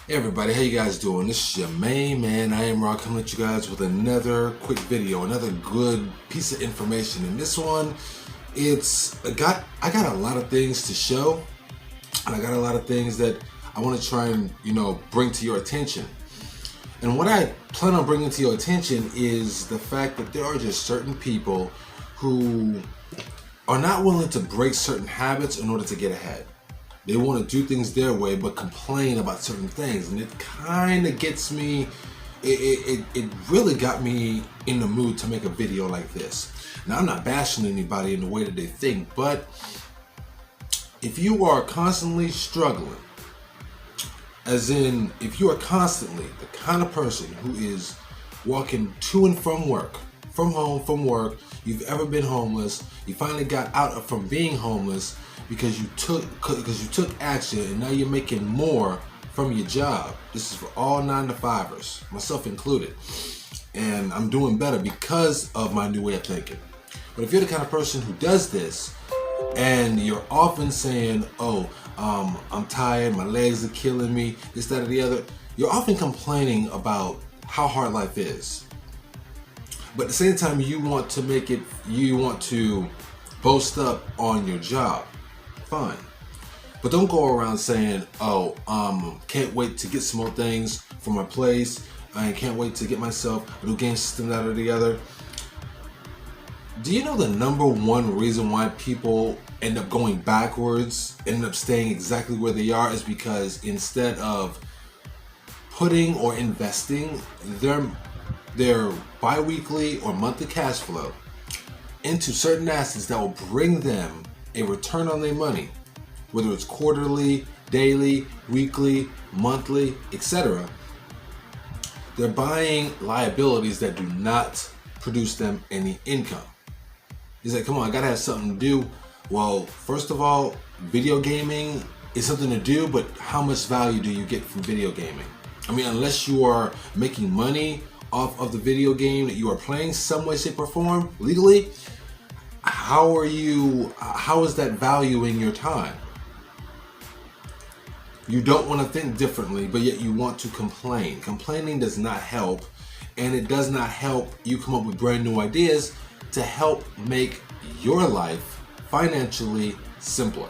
Hey everybody, how you guys doing? This is your main man, Iamrah, coming at you guys with another quick video, another good piece of information. And this one, I got a lot of things to show, and I got a lot of things that I want to try and bring to your attention. And what I plan on bringing to your attention is the fact that there are just certain people who are not willing to break certain habits in order to get ahead. They want to do things their way, but complain about certain things, and it kind of gets me. It really got me in the mood to make a video like this. Now, I'm not bashing anybody in the way that they think, but if you are constantly struggling, as in if you are constantly the kind of person who is walking to and from work, from home, from work, you've ever been homeless, you finally got out from being homeless because you took action, and now you're making more from your job. This is for all 9-to-5ers, myself included, and I'm doing better because of my new way of thinking. But if you're the kind of person who does this, and you're often saying, I'm tired, my legs are killing me, this, that, or the other, you're often complaining about how hard life is. But at the same time, you want to boast up on your job. Fine. But don't go around saying, can't wait to get some more things for my place. I can't wait to get myself a new game system, that or the other. Do you know the number one reason why people end up going backwards, end up staying exactly where they are, is because instead of putting or investing their bi-weekly or monthly cash flow into certain assets that will bring them a return on their money, whether it's quarterly, daily, weekly, monthly, etc., they're buying liabilities that do not produce them any income. He's like, come on, I gotta have something to do. Well, first of all, video gaming is something to do, but how much value do you get from video gaming? I mean, unless you are making money off of the video game that you are playing some way, shape, or form legally, how is that valuing your time? You don't want to think differently, but yet you want to complain. Complaining does not help, and it does not help you come up with brand new ideas to help make your life financially simpler.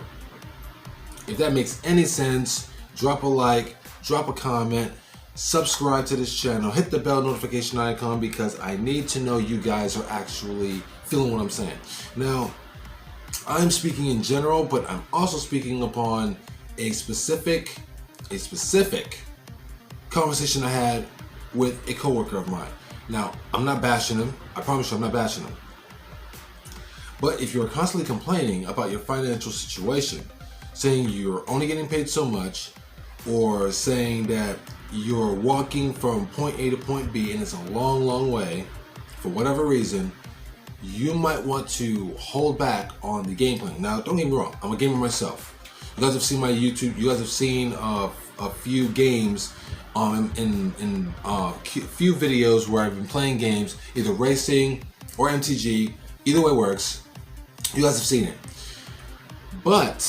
If that makes any sense, drop a like, drop a comment, subscribe to this channel, hit the bell notification icon, because I need to know you guys are actually feeling what I'm saying. Now, I'm speaking in general, but I'm also speaking upon a specific conversation I had with a coworker of mine. Now, I'm not bashing him. I promise you I'm not bashing him. But if you're constantly complaining about your financial situation, saying you're only getting paid so much, or saying that you're walking from point A to point B and it's a long, long way, for whatever reason, you might want to hold back on the gameplay. Now, don't get me wrong, I'm a gamer myself. You guys have seen my YouTube, you guys have seen a few games in few videos where I've been playing games, either racing or MTG, either way works. You guys have seen it. But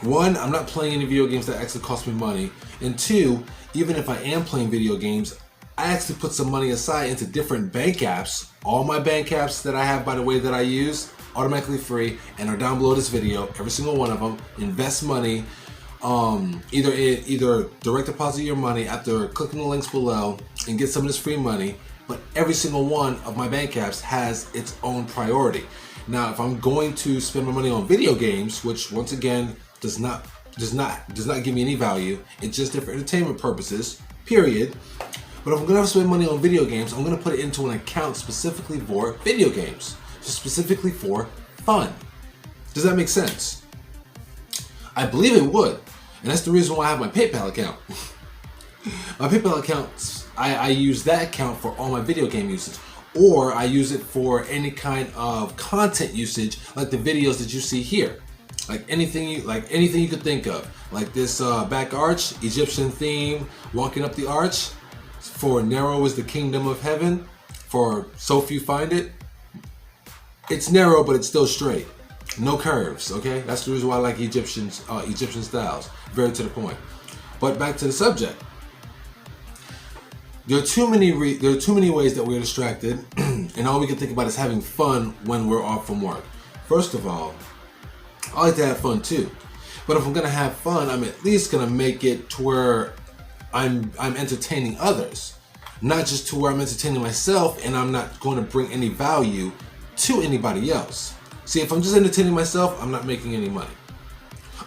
one, I'm not playing any video games that actually cost me money, and two, even if I am playing video games, I actually put some money aside into different bank apps. All my bank apps that I have, by the way, that I use, automatically free and are down below this video. Every single one of them. Invest money. Either direct deposit your money after clicking the links below and get some of this free money. But every single one of my bank apps has its own priority. Now, if I'm going to spend my money on video games, which once again does not give me any value, it's just there for entertainment purposes, period. But if I'm gonna spend money on video games, I'm gonna put it into an account specifically for video games, specifically for fun. Does that make sense? I believe it would, and that's the reason why I have my PayPal account. My PayPal account, I use that account for all my video game usage, or I use it for any kind of content usage, like the videos that you see here. Like anything you could think of, like this back arch, Egyptian theme, walking up the arch. For narrow is the kingdom of heaven, for so few find it. It's narrow, but it's still straight. No curves, okay? That's the reason why I like Egyptian styles. Very to the point. But back to the subject. There are too many ways that we're distracted, and all we can think about is having fun when we're off from work. First of all, I like to have fun too, but if I'm gonna have fun, I'm at least gonna make it to where I'm entertaining others, not just to where I'm entertaining myself and I'm not going to bring any value to anybody else. See, if I'm just entertaining myself, I'm not making any money.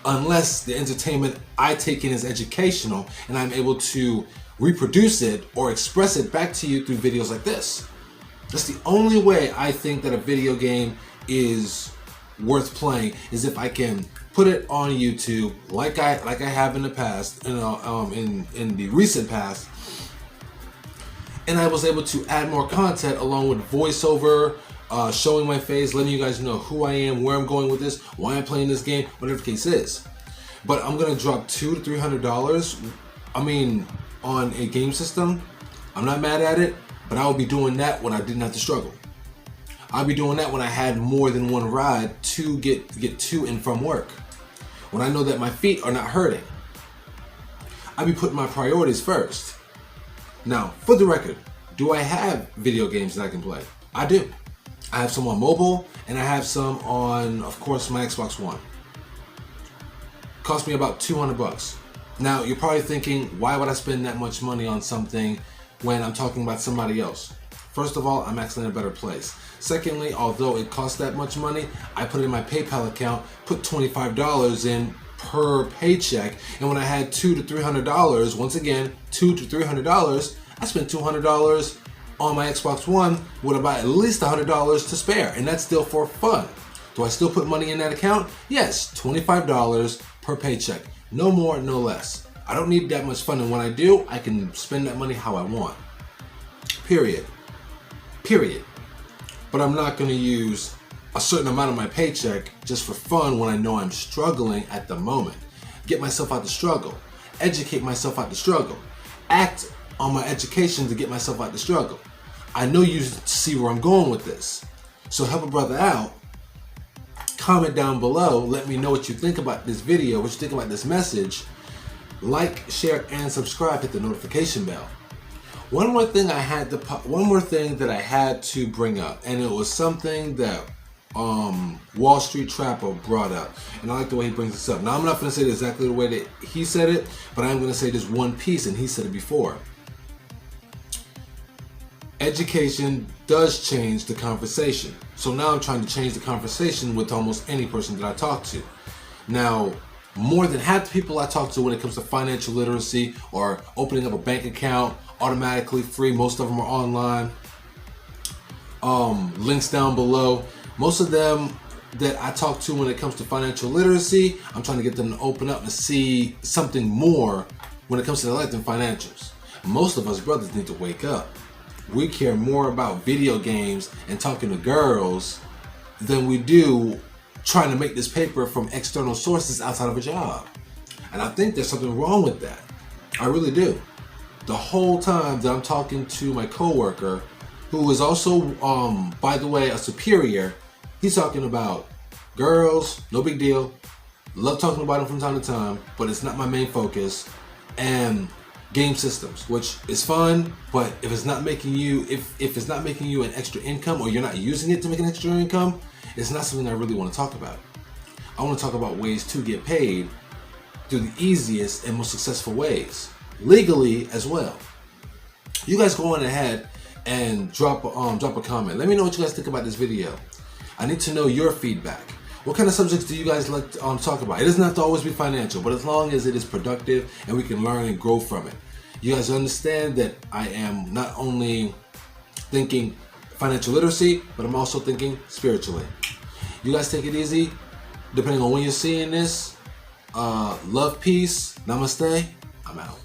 Unless the entertainment I take in is educational and I'm able to reproduce it or express it back to you through videos like this. That's the only way I think that a video game is worth playing, is if I can put it on YouTube like I have in the past, in the recent past, and I was able to add more content along with voiceover, showing my face, letting you guys know who I am, where I'm going with this, why I'm playing this game, whatever the case is. But I'm gonna drop $200 to $300. I mean, on a game system. I'm not mad at it, but I would be doing that when I didn't have to struggle. I'd be doing that when I had more than one ride to get to and from work. When I know that my feet are not hurting. I'd be putting my priorities first. Now, for the record, do I have video games that I can play? I do. I have some on mobile, and I have some on, of course, my Xbox One. Cost me about $200. Now, you're probably thinking, why would I spend that much money on something when I'm talking about somebody else? First of all, I'm actually in a better place. Secondly, although it costs that much money, I put it in my PayPal account, put $25 in per paycheck, and when I had $200 to $300, once again, $200 to $300, I spent $200 on my Xbox One with about at least $100 to spare, and that's still for fun. Do I still put money in that account? Yes, $25 per paycheck. No more, no less. I don't need that much fun, and when I do, I can spend that money how I want. Period. But I'm not going to use a certain amount of my paycheck just for fun when I know I'm struggling at the moment. Get myself out the struggle. Educate myself out the struggle. Act on my education to get myself out the struggle. I know you see where I'm going with this. So help a brother out. Comment down below. Let me know what you think about this video, what you think about this message. Like, share, and subscribe. Hit the notification bell. One more thing that I had to bring up, and it was something that Wall Street Trapper brought up, and I like the way he brings this up. Now, I'm not going to say it exactly the way that he said it, but I'm going to say this one piece, and he said it before. Education does change the conversation. So now I'm trying to change the conversation with almost any person that I talk to. Now, more than half the people I talk to when it comes to financial literacy or opening up a bank account, automatically free, most of them are online. Links down below. Most of them that I talk to when it comes to financial literacy, I'm trying to get them to open up and see something more when it comes to their life than financials. Most of us brothers need to wake up. We care more about video games and talking to girls than we do trying to make this paper from external sources outside of a job. And I think there's something wrong with that. I really do. The whole time that I'm talking to my coworker, who is also, by the way, a superior, he's talking about girls, no big deal. Love talking about them from time to time, but it's not my main focus. And game systems, which is fun, but if it's not making you, if it's not making you an extra income, or you're not using it to make an extra income, it's not something I really want to talk about. I want to talk about ways to get paid through the easiest and most successful ways, legally as well. You guys go on ahead and drop a comment. Let me know what you guys think about this video. I need to know your feedback. What kind of subjects do you guys like to talk about? It doesn't have to always be financial, but as long as it is productive and we can learn and grow from it. You guys understand that I am not only thinking financial literacy, but I'm also thinking spiritually. You guys take it easy. Depending on when you're seeing this, love, peace, namaste. I'm out.